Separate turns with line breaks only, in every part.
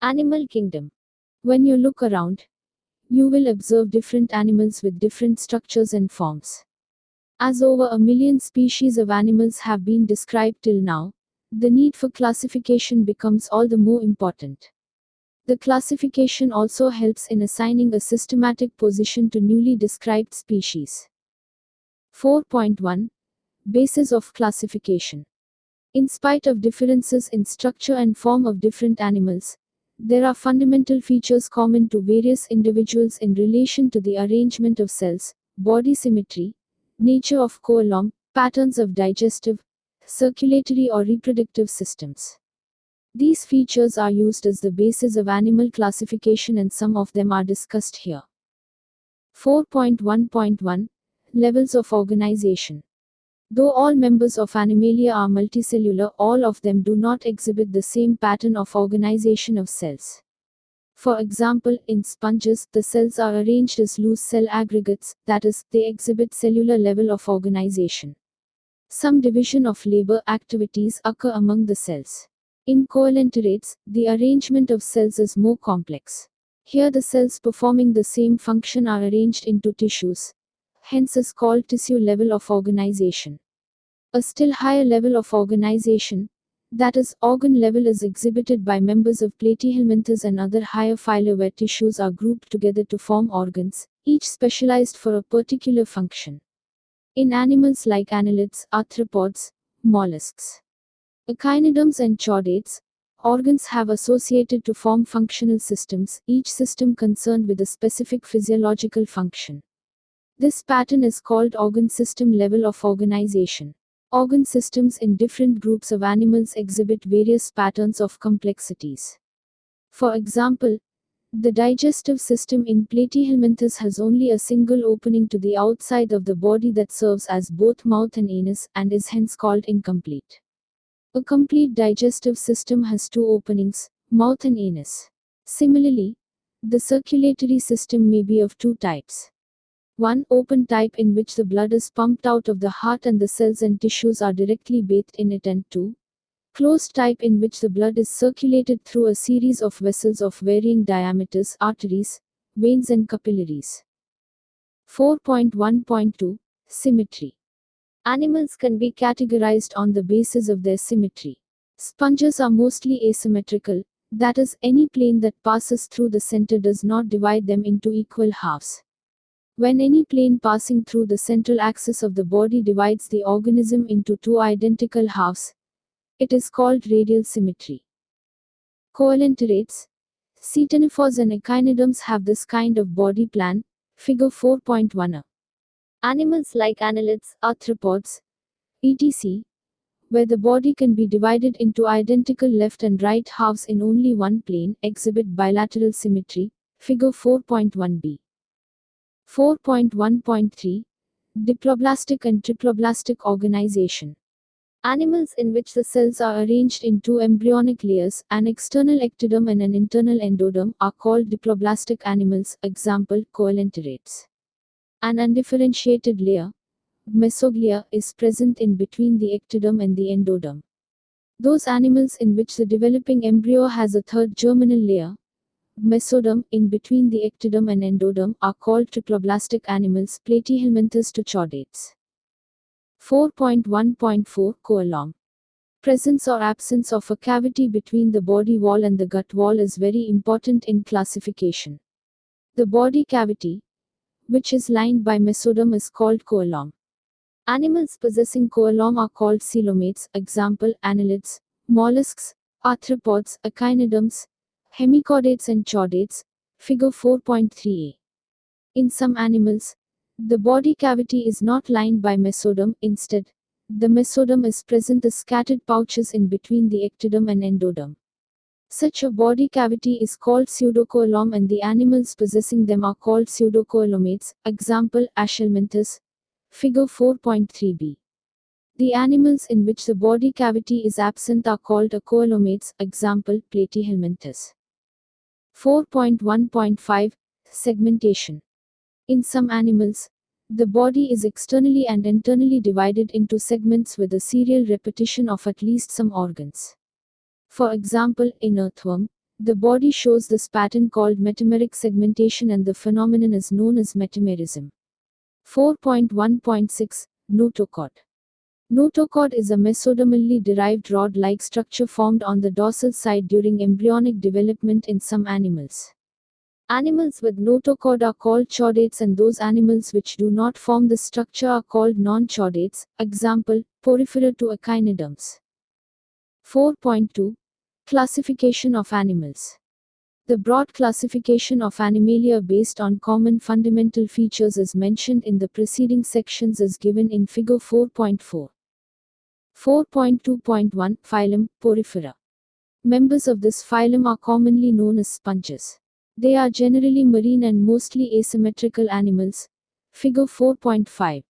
Animal kingdom. When you look around, you will observe different animals with different structures and forms. As over 1 million species of animals have been described till now, the need for classification becomes all the more important. The classification also helps in assigning a systematic position to newly described species. 4.1 Basis of classification. In spite of differences in structure and form of different animals, there are fundamental features common to various individuals in relation to the arrangement of cells, body symmetry, nature of coelom, patterns of digestive, circulatory or reproductive systems. These features are used as the basis of animal classification and some of them are discussed here. 4.1.1 Levels of organization. Though all members of Animalia are multicellular, all of them do not exhibit the same pattern of organization of cells. For example, in sponges, the cells are arranged as loose cell aggregates, that is, they exhibit cellular level of organization. Some division of labor activities occur among the cells. In coelenterate, the arrangement of cells is more complex. Here the cells performing the same function are arranged into tissues, hence is called tissue level of organization. A still higher level of organization, that is, organ level, is exhibited by members of Platyhelminthes and other higher phyla where tissues are grouped together to form organs, each specialized for a particular function. In animals like annelids, arthropods, mollusks, echinoderms and chordates, organs have associated to form functional systems, each system concerned with a specific physiological function. This pattern is called organ system level of organization. Organ systems in different groups of animals exhibit various patterns of complexities. For example, the digestive system in Platyhelminthes has only a single opening to the outside of the body that serves as both mouth and anus, and is hence called incomplete. A complete digestive system has two openings, mouth and anus. Similarly, the circulatory system may be of two types. 1. Open type, in which the blood is pumped out of the heart and the cells and tissues are directly bathed in it, and 2. Closed type, in which the blood is circulated through a series of vessels of varying diameters, arteries, veins and capillaries. 4.1.2 Symmetry. Animals can be categorized on the basis of their symmetry. Sponges are mostly asymmetrical, that is, any plane that passes through the center does not divide them into equal halves. When any plane passing through the central axis of the body divides the organism into two identical halves, it is called radial symmetry. Coelenterates, Setoniphores and echinoderms have this kind of body plan, figure 4.1a. Animals like annelids, arthropods, etc., where the body can be divided into identical left and right halves in only one plane, exhibit bilateral symmetry, figure 4.1b. 4.1.3 Diploblastic and triploblastic organization. Animals in which the cells are arranged in two embryonic layers, an external ectoderm and an internal endoderm, are called diploblastic animals, example, coelenterates. An undifferentiated layer, mesoglia, is present in between the ectoderm and the endoderm. Those animals in which the developing embryo has a third germinal layer, mesoderm, in between the ectoderm and endoderm, are called triploblastic animals, Platyhelminthes to chordates. 4.1.4 Coelom. Presence or absence of a cavity between the body wall and the gut wall is very important in classification. The body cavity, which is lined by mesoderm, is called coelom. Animals possessing coelom are called coelomates, example, annelids, mollusks, arthropods, echinoderms, hemichordates and chordates, figure 4.3a. In some animals, the body cavity is not lined by mesoderm, instead, the mesoderm is present as scattered pouches in between the ectoderm and endoderm. Such a body cavity is called pseudocoelom and the animals possessing them are called pseudocoelomates, example, Achelminthes, figure 4.3b. The animals in which the body cavity is absent are called acoelomates, example, Platyhelminthes. 4.1.5 Segmentation. In some animals, the body is externally and internally divided into segments with a serial repetition of at least some organs. For example, in earthworm, The body shows this pattern called metameric segmentation, and the phenomenon is known as metamerism. 4.1.6 Notochord. Notochord is a mesodermally derived rod-like structure formed on the dorsal side during embryonic development in some animals. Animals with notochord are called chordates, and those animals which do not form this structure are called non-chordates, example, Porifera to echinoderms. 4.2 Classification of animals. The broad classification of Animalia based on common fundamental features as mentioned in the preceding sections is given in Figure 4.4. 4.2.1 Phylum Porifera. Members of this phylum are commonly known as sponges. They are generally marine and mostly asymmetrical animals. Figure 4.5.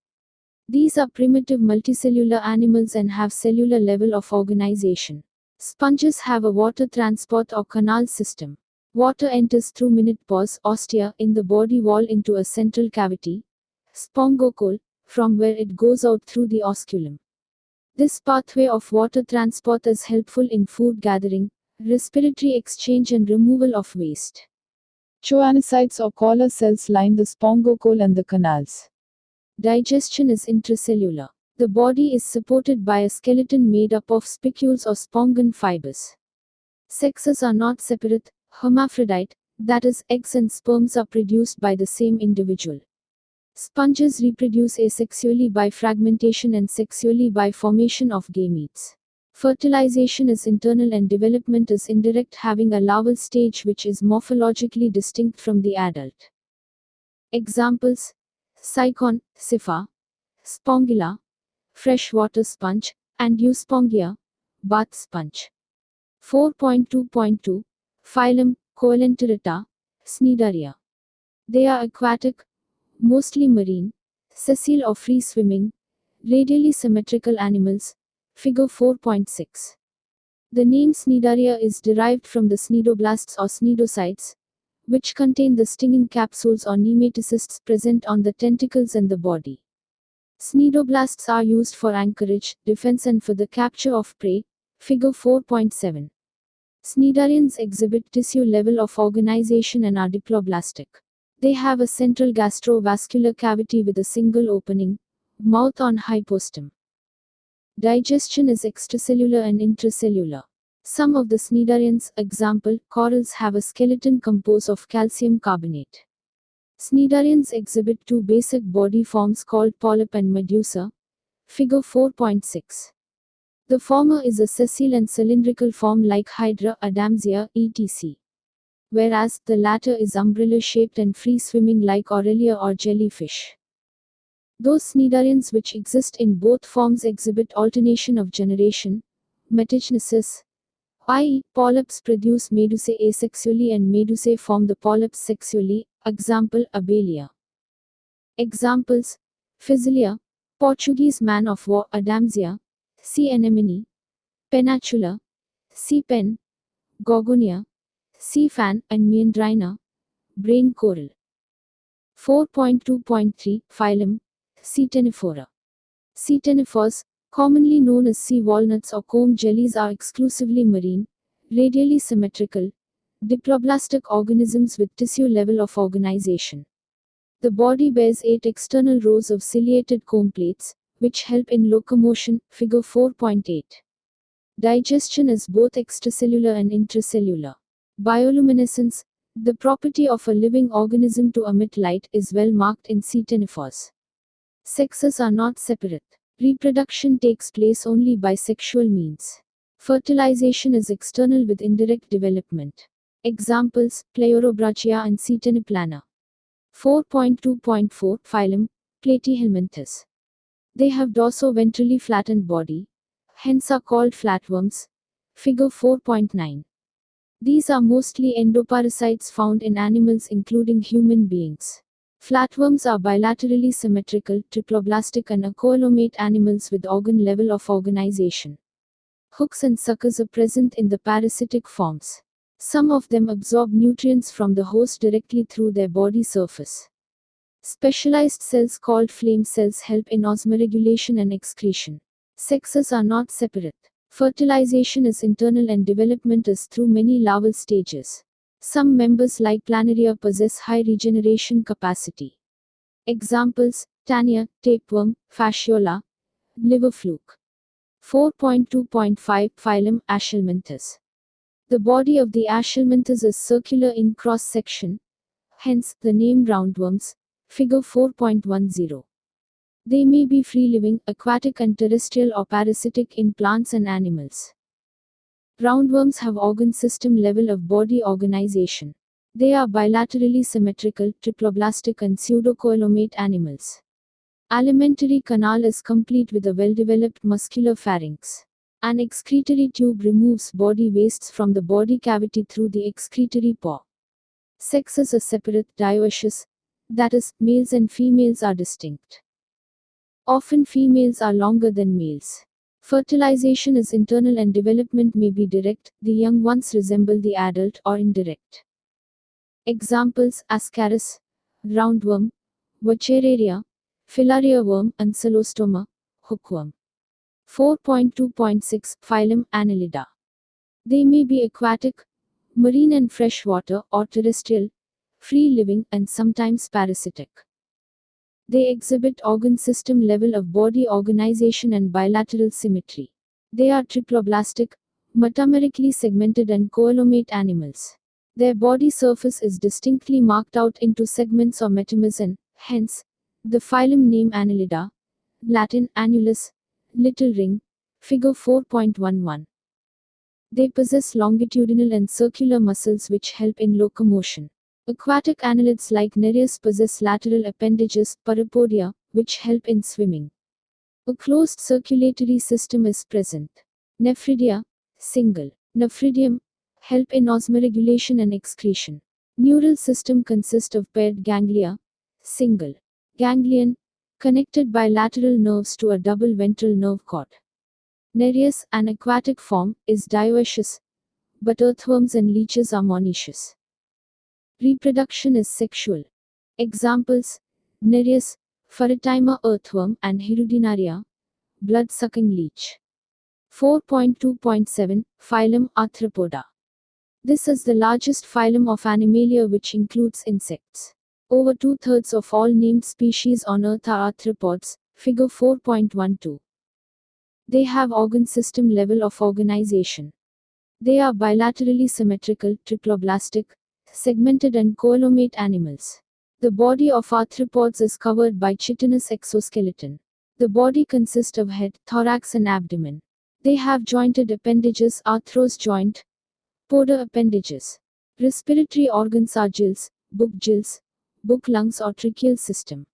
These are primitive multicellular animals and have cellular level of organization. Sponges have a water transport or canal system. Water enters through minute pores ostia in the body wall into a central cavity, spongocle, from where it goes out through the osculum. This pathway of water transport is helpful in food gathering, respiratory exchange and removal of waste. Choanocytes or collar cells line the spongocle and the canals. Digestion is intracellular. The body is supported by a skeleton made up of spicules or spongon fibers. Sexes are not separate, hermaphrodite, that is, eggs and sperms are produced by the same individual. Sponges reproduce asexually by fragmentation and sexually by formation of gametes. Fertilization is internal and development is indirect, having a larval stage which is morphologically distinct from the adult. Examples: Cycon, Sipha, Spongilla, freshwater sponge, and Euspongia, bath sponge. 4.2.2 Phylum Coelenterata, Cnidaria. They are aquatic, mostly marine, sessile or free-swimming, radially symmetrical animals. Figure 4.6. The name Cnidaria is derived from the cnidoblasts or cnidocytes, which contain the stinging capsules or nematocysts present on the tentacles and the body. Cnidoblasts are used for anchorage, defense and for the capture of prey. Figure 4.7. Sniderians exhibit tissue level of organization and are diploblastic. They have a central gastrovascular cavity with a single opening, mouth on hypostom. Digestion is extracellular and intracellular. Some of the Sniderians, example, corals, have a skeleton composed of calcium carbonate. Sniderians exhibit two basic body forms called polyp and medusa. Figure 4.6. The former is a sessile and cylindrical form like Hydra, Adamsia, etc. Whereas, the latter is umbrella-shaped and free-swimming like Aurelia or jellyfish. Those Sniderians which exist in both forms exhibit alternation of generation, metagenesis, i.e., polyps produce medusae asexually and medusae form the polyps sexually, example, Abelia. Examples: Physilia, Portuguese man of war, Adamsia, sea anemone, Penatula, sea pen, Gorgonia, sea fan, and Meandrina, brain coral. 4.2.3 Phylum Setoniphora. Setoniphores, commonly known as sea walnuts or comb jellies, are exclusively marine, radially symmetrical, diploblastic organisms with tissue level of organization. The body bears 8 external rows of ciliated comb plates, which help in locomotion. Figure 4.8. Digestion is both extracellular and intracellular. Bioluminescence, the property of a living organism to emit light, is well marked in Setoniphores. Sexes are not separate. Reproduction takes place only by sexual means. Fertilization is external with indirect development. Examples: Pleurobranchia and Setoniplana. 4.2.4 Phylum Platyhelminthes. They have dorso-ventrally flattened body, hence are called flatworms. Figure 4.9. These are mostly endoparasites found in animals including human beings. Flatworms are bilaterally symmetrical, triploblastic and acoelomate animals with organ level of organization. Hooks and suckers are present in the parasitic forms. Some of them absorb nutrients from the host directly through their body surface. Specialized cells called flame cells help in osmoregulation and excretion. Sexes are not separate. Fertilization is internal and development is through many larval stages. Some members like Planaria possess high regeneration capacity. Examples: Tania, tapeworm, fasciola, liver fluke. 4.2.5 Phylum Aschelminthus. The body of the Aschelminthus is circular in cross-section, hence the name roundworms. Figure 4.10. They may be free-living, aquatic and terrestrial or parasitic in plants and animals. Roundworms have organ system level of body organization. They are bilaterally symmetrical, triploblastic and pseudocoelomate animals. Alimentary canal is complete with a well-developed muscular pharynx. An excretory tube removes body wastes from the body cavity through the excretory pore. Sexes are separate, dioecious, that is, males and females are distinct. Often females are longer than males. Fertilization is internal and development may be direct, the young ones resemble the adult, or indirect. Examples: Ascaris, roundworm, Wuchereria, filaria worm, and Cyclostoma, hookworm. 4.2.6 Phylum Annelida. They may be aquatic, marine and freshwater, or terrestrial, free-living, and sometimes parasitic. They exhibit organ system level of body organization and bilateral symmetry. They are triploblastic, metamerically segmented and coelomate animals. Their body surface is distinctly marked out into segments or metamers and, hence, the phylum name Annelida, Latin annulus, little ring, figure 4.11. They possess longitudinal and circular muscles which help in locomotion. Aquatic annelids like Nereus possess lateral appendages, parapodia, which help in swimming. A closed circulatory system is present. Nephridia, single. Nephridium, help in osmoregulation and excretion. Neural system consists of paired ganglia, single. Ganglion, connected by lateral nerves to a double ventral nerve cord. Nereus, an aquatic form, is dioecious, but earthworms and leeches are monoecious. Reproduction is sexual. Examples: Nereus, Pharetima earthworm, and Hirudinaria, blood-sucking leech. 4.2.7 Phylum Arthropoda. This is the largest phylum of Animalia which includes insects. Over two-thirds of all named species on Earth are arthropods, figure 4.12. They have organ system level of organization. They are bilaterally symmetrical, triploblastic, segmented and coelomate animals. The body of arthropods is covered by chitinous exoskeleton. The body consists of head, thorax and abdomen. They have jointed appendages, arthros joint, poda appendages. Respiratory organs are gills, book lungs or tracheal system.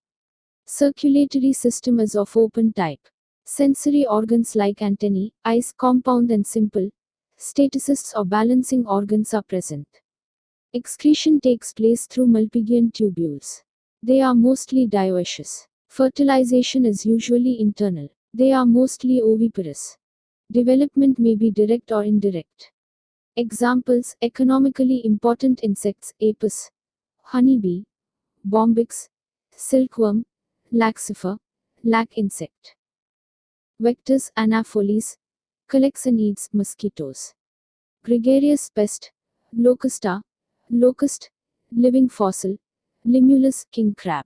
Circulatory system is of open type. Sensory organs like antennae, eyes, compound and simple, statocysts or balancing organs are present. Excretion takes place through Malpighian tubules. They are mostly dioecious. Fertilization is usually internal. They are mostly oviparous. Development may be direct or indirect. Examples: economically important insects: apis, honeybee, bombyx, silkworm, laxifer, lac insect. Vectors: Anopheles, collects and eats mosquitoes. Gregarious pest: locusta, locust, living fossil, Limulus, king crab.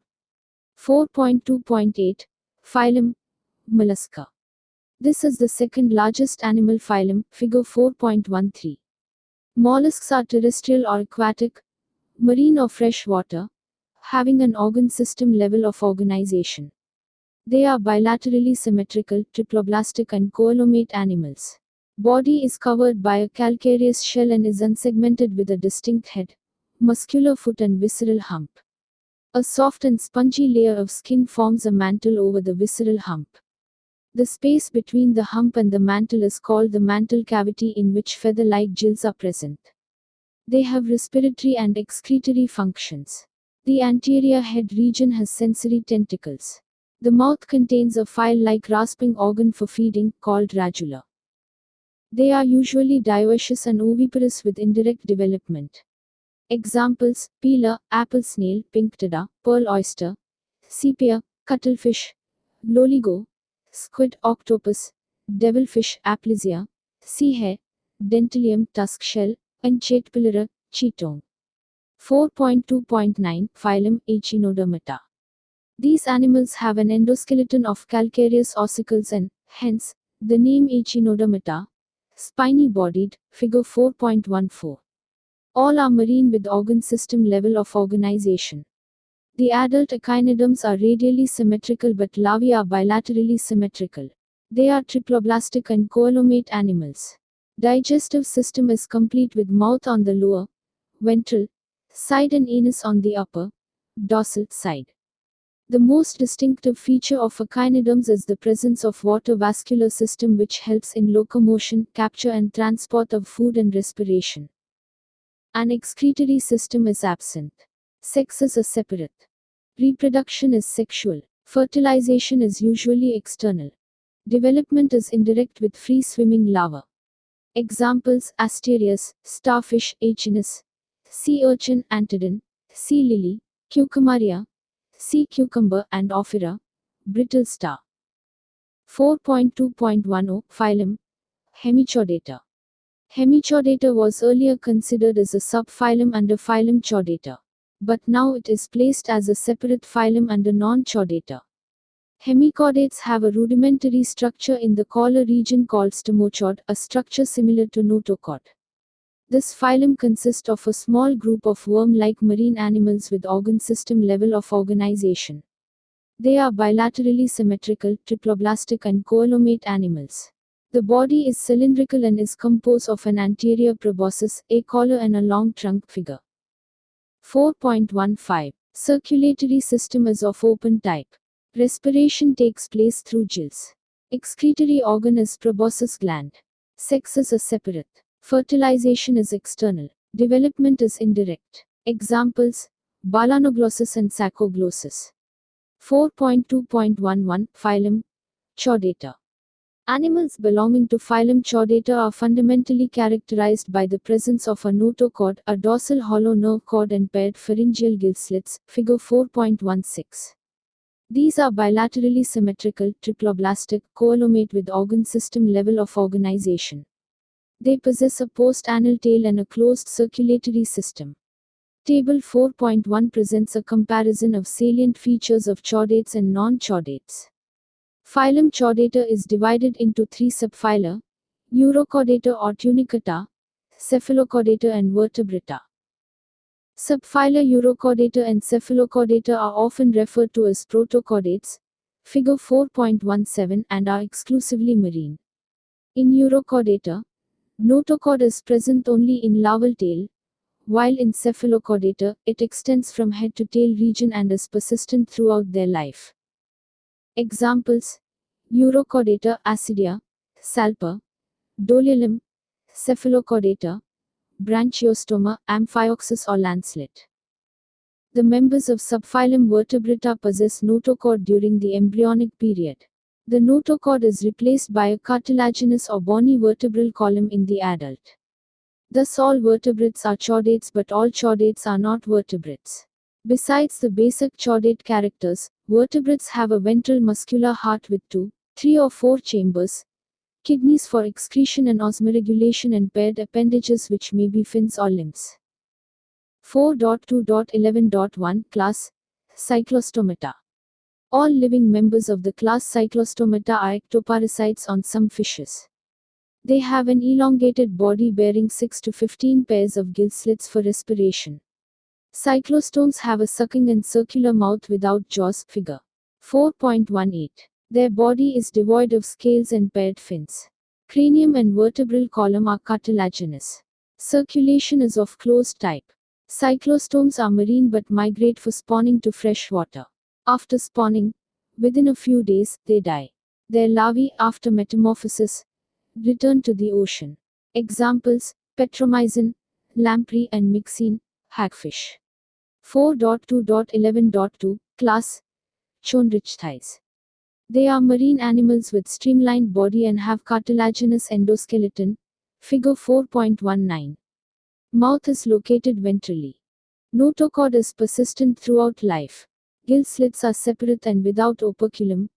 4.2.8 Phylum Mollusca. This is the second largest animal phylum, figure 4.13. Mollusks are terrestrial or aquatic, marine or freshwater, having an organ system level of organization. They are bilaterally symmetrical, triploblastic and coelomate animals. Body is covered by a calcareous shell and is unsegmented with a distinct head, muscular foot and visceral hump. A soft and spongy layer of skin forms a mantle over the visceral hump. The space between the hump and the mantle is called the mantle cavity, in which feather-like gills are present. They have respiratory and excretory functions. The anterior head region has sensory tentacles. The mouth contains a file-like rasping organ for feeding, called radula. They are usually dioecious and oviparous with indirect development. Examples: peeler, apple snail, pinctada, pearl oyster, sepia, cuttlefish, loligo, squid, octopus, devilfish, aplysia, sea hare, Dentalium tusk shell, and Ch.4-Class11, Cheetong. 4.2.9 Phylum Echinodermata. These animals have an endoskeleton of calcareous ossicles and, hence, the name Echinodermata, spiny-bodied, figure 4.14. All are marine with organ system level of organization. The adult echinoderms are radially symmetrical but larvae are bilaterally symmetrical. They are triploblastic and coelomate animals. Digestive system is complete with mouth on the lower, ventral, side and anus on the upper, dorsal side. The most distinctive feature of echinoderms is the presence of water vascular system which helps in locomotion, capture and transport of food and respiration. An excretory system is absent. Sexes are separate. Reproduction is sexual. Fertilization is usually external. Development is indirect with free-swimming larvae. Examples: Asterias, starfish, Echinus, sea urchin, Antodon, sea lily, Cucumaria, sea cucumber and Ophira, brittle star. 4.2.10 Phylum Hemichordata. Hemichordata was earlier considered as a subphylum under Phylum Chordata. But now it is placed as a separate phylum under non-Chordata. Hemichordates have a rudimentary structure in the collar region called stomochord, a structure similar to notochord. This phylum consists of a small group of worm-like marine animals with organ system level of organization. They are bilaterally symmetrical, triploblastic and coelomate animals. The body is cylindrical and is composed of an anterior proboscis, a collar and a long trunk figure. 4.15. Circulatory system is of open type. Respiration takes place through gills. Excretory organ is proboscis gland. Sexes are separate. Fertilization is external. Development is indirect. Examples: Balanoglossus and Saccoglossus. 4.2.11 Phylum Chordata. Animals belonging to Phylum Chordata are fundamentally characterized by the presence of a notochord, a dorsal hollow nerve cord and paired pharyngeal gill slits, figure 4.16. These are bilaterally symmetrical, triploblastic, coelomate with organ system level of organization. They possess a post-anal tail and a closed circulatory system. Table 4.1 presents a comparison of salient features of chordates and non-chordates. Phylum Chordata is divided into three subphyla: Urochordata or Tunicata, Cephalochordata and Vertebrata. Subphyla Urochordata and Cephalochordata are often referred to as protochordates, figure 4.17, and are exclusively marine. In Urochordata, notochord is present only in larval tail, while in Cephalochordata, it extends from head to tail region and is persistent throughout their life. Examples: Urochordata, Acidia, Salpa, Doliolum, Cephalochordata, Branchiostoma, Amphioxus or lancelet. The members of subphylum Vertebrata possess notochord during the embryonic period. The notochord is replaced by a cartilaginous or bony vertebral column in the adult. Thus all vertebrates are chordates but all chordates are not vertebrates. Besides the basic chordate characters, vertebrates have a ventral muscular heart with 2, 3 or 4 chambers, kidneys for excretion and osmoregulation and paired appendages which may be fins or limbs. 4.2.11.1 Class Cyclostomata. All living members of the class Cyclostomata are ectoparasites on some fishes. They have an elongated body bearing 6 to 15 pairs of gill slits for respiration. Cyclostomes have a sucking and circular mouth without jaws, figure 4.18. Their body is devoid of scales and paired fins. Cranium and vertebral column are cartilaginous. Circulation is of closed type. Cyclostomes are marine but migrate for spawning to fresh water. After spawning, within a few days, they die. Their larvae, after metamorphosis, return to the ocean. Examples: Petromyzin, lamprey and myxine, hagfish. 4.2.11.2 Class Chondrichthyes. They are marine animals with streamlined body and have cartilaginous endoskeleton, figure 4.19. Mouth is located ventrally. Notochord is persistent throughout life. Gill slits are separate and without operculum,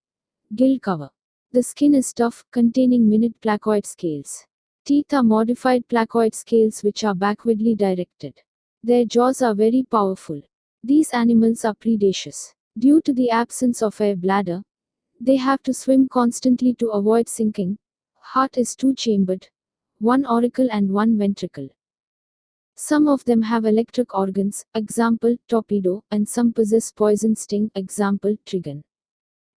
gill cover. The skin is tough, containing minute placoid scales. Teeth are modified placoid scales which are backwardly directed. Their jaws are very powerful. These animals are predaceous. Due to the absence of air bladder, they have to swim constantly to avoid sinking. Heart is two-chambered, one auricle and one ventricle. Some of them have electric organs, example, torpedo, and some possess poison sting, example, trigon.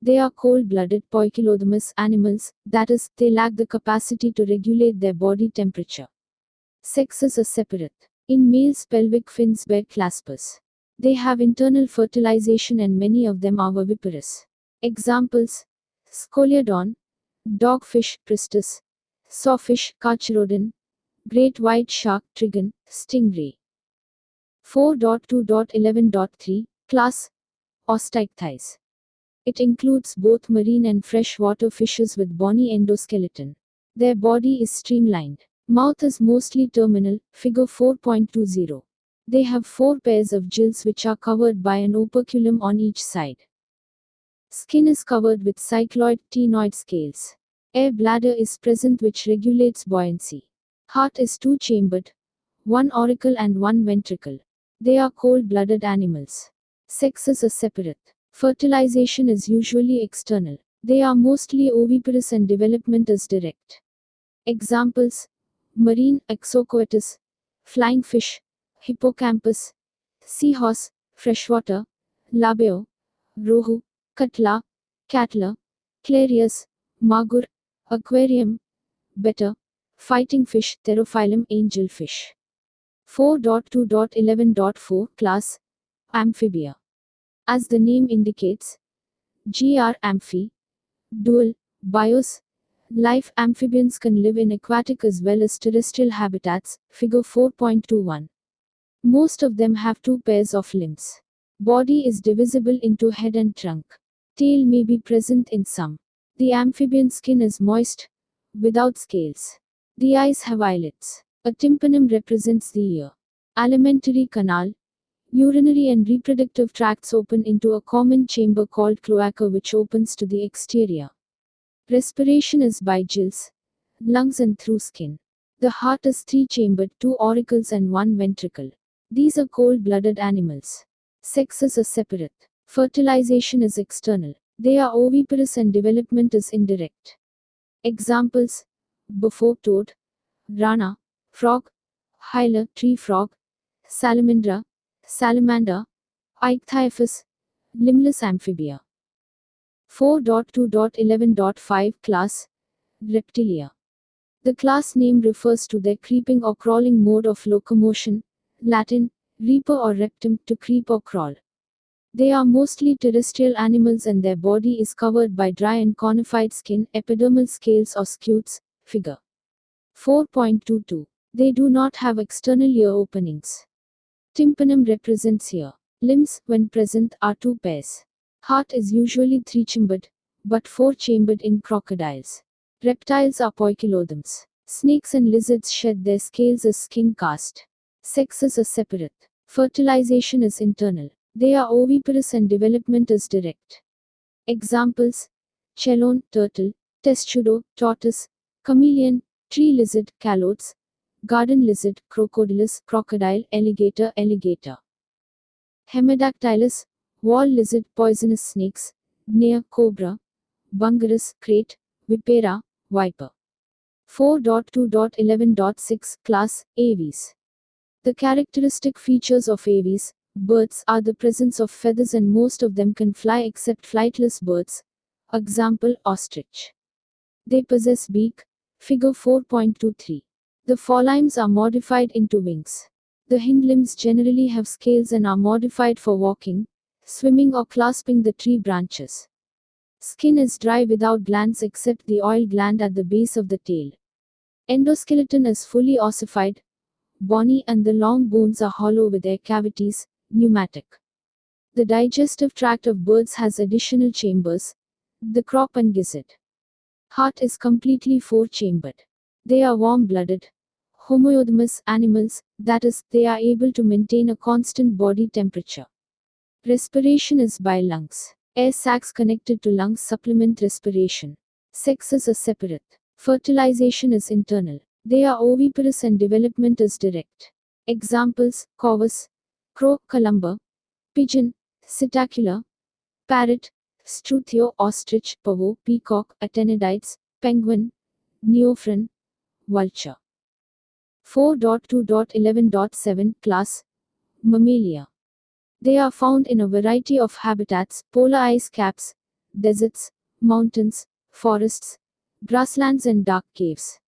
They are cold-blooded poikilodermous animals, that is, they lack the capacity to regulate their body temperature. Sexes are separate. In males, pelvic fins bear claspers. They have internal fertilization and many of them are viviparous. Examples: Scoliodon, dogfish, Pristus, sawfish, Carcharodon, great white shark, trigon, stingray. 4.2.11.3 Class Osteichthyes. It includes both marine and freshwater fishes with bony endoskeleton. Their body is streamlined. Mouth is mostly terminal, figure 4.20. They have 4 pairs of gills which are covered by an operculum on each side. Skin is covered with cycloid ctenoid scales. Air bladder is present which regulates buoyancy. Heart is two-chambered, one auricle and one ventricle. They are cold-blooded animals. Sexes are separate. Fertilization is usually external. They are mostly oviparous and development is direct. Examples: marine, Exocoetus, flying fish, hippocampus, seahorse, freshwater, labeo, rohu, katla, catler, clarius, magur, aquarium, betta, fighting fish, Therophylum angelfish. 4.2.11.4 Class Amphibia. As the name indicates, gr amphi, dual, bios, life. Amphibians can live in aquatic as well as terrestrial habitats, figure 4.21. Most of them have 2 pairs of limbs. Body is divisible into head and trunk. Tail may be present in some. The amphibian skin is moist, without scales. The eyes have eyelets. A tympanum represents the ear. Alimentary canal, urinary and reproductive tracts open into a common chamber called cloaca which opens to the exterior. Respiration is by gills, lungs and through skin. The heart is 3-chambered, 2 auricles and 1 ventricle. These are cold-blooded animals. Sexes are separate. Fertilization is external. They are oviparous and development is indirect. Examples: buffo toad, rana, frog, hyla, tree frog, salamandra, salamander, ichthyophis, limbless amphibia. 4.2.11.5 Class Reptilia. The class name refers to their creeping or crawling mode of locomotion, Latin, reaper or reptum, to creep or crawl. They are mostly terrestrial animals and their body is covered by dry and conified skin, epidermal scales or scutes, figure 4.22. They do not have external ear openings. Tympanum represents ear. Limbs, when present, are 2 pairs. Heart is usually 3-chambered, but 4-chambered in crocodiles. Reptiles are poikiloderms. Snakes and lizards shed their scales as skin cast. Sexes are separate. Fertilization is internal. They are oviparous and development is direct. Examples: chelone, turtle, testudo, tortoise, chameleon, tree lizard, calotes, garden lizard, crocodilus, crocodile, alligator, alligator. Hemidactylus, wall lizard, poisonous snakes, near cobra, bungarus, crate, vipera, viper. 4.2.11.6 Class Aves. The characteristic features of aves, birds, are the presence of feathers and most of them can fly except flightless birds. Example: ostrich. They possess beak, figure 4.23. The forelimbs are modified into wings. The hind limbs generally have scales and are modified for walking, swimming or clasping the tree branches. Skin is dry without glands except the oil gland at the base of the tail. Endoskeleton is fully ossified, bony, and the long bones are hollow with air cavities, pneumatic. The digestive tract of birds has additional chambers, the crop and gizzard. Heart is completely 4-chambered. They are warm-blooded, homoiodymous animals, that is, they are able to maintain a constant body temperature. Respiration is by lungs. Air sacs connected to lungs supplement respiration. Sexes are separate. Fertilization is internal. They are oviparous and development is direct. Examples: corvus, crow, columba, pigeon, psittacula, parrot, struthio, ostrich, pavo, peacock, Atenidites, penguin, neophron, vulture. 4.2.11.7 Class Mammalia. They are found in a variety of habitats: polar ice caps, deserts, mountains, forests, grasslands, and dark caves.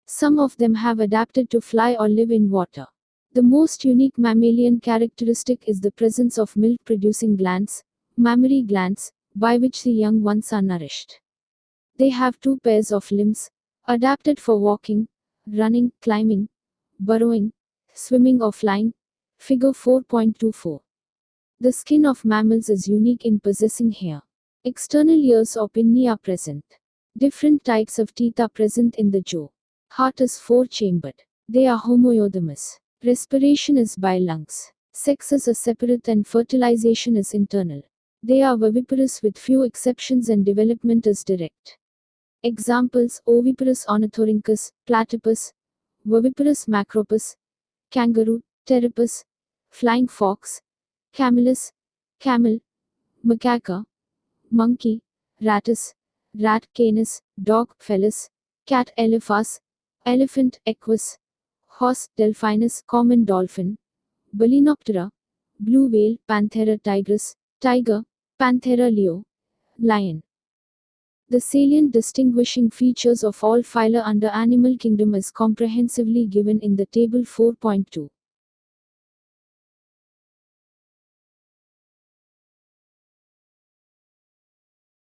Some of them have adapted to fly or live in water. The most unique mammalian characteristic is the presence of milk-producing glands, mammary glands, by which the young ones are nourished. They have two pairs of limbs, adapted for walking, running, climbing, burrowing, swimming or flying. Figure 4.24. The skin of mammals is unique in possessing hair. External ears or pinnae are present. Different types of teeth are present in the jaw. Heart is four-chambered. They are homoiodemous. Respiration is by lungs. Sex is a separate and fertilization is internal. They are viviparous with few exceptions and development is direct. Examples: oviparous Ornithorhynchus, platypus, viviparous Macropus, kangaroo, pteropus, flying fox, camelus, camel, macaca, monkey, ratus, rat, canis, dog, felis, cat, elephas, elephant, equus, horse, delphinus, common dolphin, Balenoptera, blue whale, Panthera tigris, tiger, Panthera leo, lion. The salient distinguishing features of all phyla under animal kingdom is comprehensively given in the table 4.2.